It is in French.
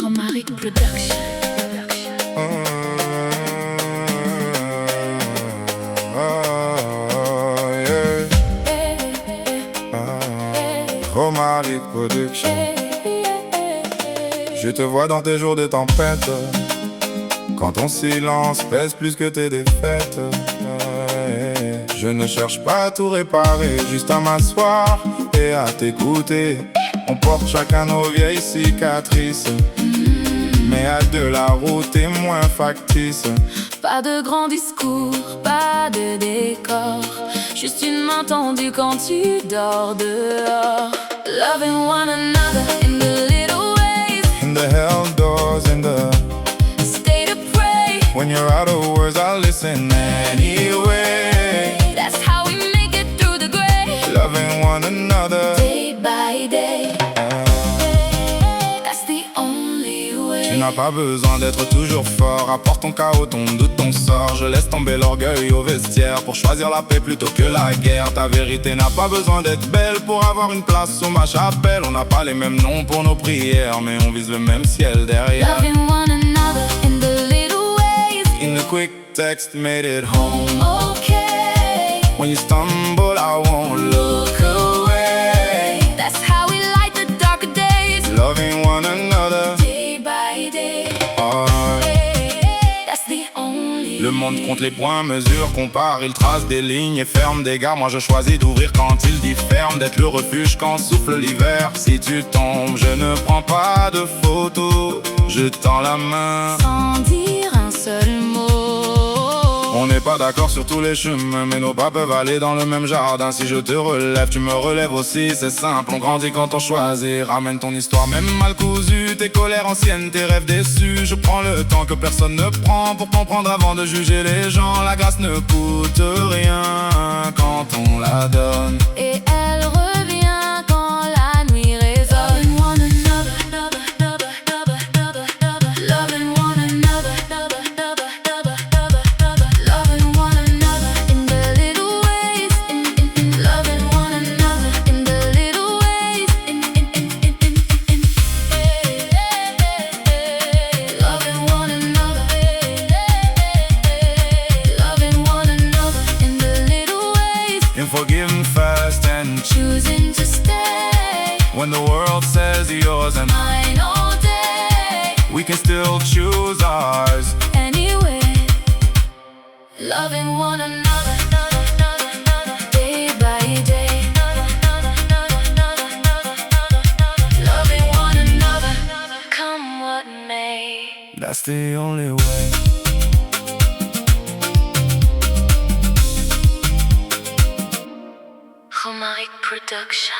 Romaric Production. Romaric Production. Je te vois dans tes jours de tempête, quand ton silence pèse plus que tes défaites. Je ne cherche pas à tout réparer, juste à m'asseoir et à t'écouter. On porte chacun nos vieilles cicatrices, mais à deux la route est moins factice. Pas de grands discours, pas de décor, juste une main tendue quand tu dors dehors. Loving one another in the little ways, In the hell doors, in the stay to pray. when you're out of words, I'll listen anyway. That's how we make it through the gray, Loving one another, day by day. That's the only way. tu n'as pas besoin d'être toujours fort. Apporte ton chaos, ton doute, ton sort. Je laisse tomber l'orgueil au vestiaire pour choisir la paix plutôt que la guerre. Ta vérité n'a pas besoin d'être belle pour avoir une place sous ma chapelle. On n'a pas les mêmes noms pour nos prières, mais on vise le même ciel derrière. Loving one another in the little ways, In the quick text made it home. okay. When you stumble, I won't look away. That's how we light the darker days, Loving one another, day by day. That's the only Le monde compte les points, mesure, compare. Il trace des lignes et ferme des gares. Moi je choisis d'ouvrir quand il dit ferme, d'être le refuge quand souffle l'hiver. Si tu tombes, je ne prends pas de photos, je tends la main. sans dire un seul mot. On n'est pas d'accord sur tous les chemins, mais nos pas peuvent aller dans le même jardin. Si je te relève, tu me relèves aussi, c'est simple. On grandit quand on choisit. Ramène ton histoire même mal cousue, tes colères anciennes, tes rêves déçus. Je prends le temps que personne ne prend pour comprendre avant de juger les gens. La grâce ne coûte rien quand on la donne. Et elle revient quand la nuit résonne. Loving one another, loving one another, loving one another in the little ways, loving one another in the little ways, loving one another, loving one another in the little ways, And forgiving fast and choosing to stay when the world says yours and mine all day. we can still choose ours. Anyway, loving one another, day by day. Loving one another, come what may. That's the only way. Romaric Production.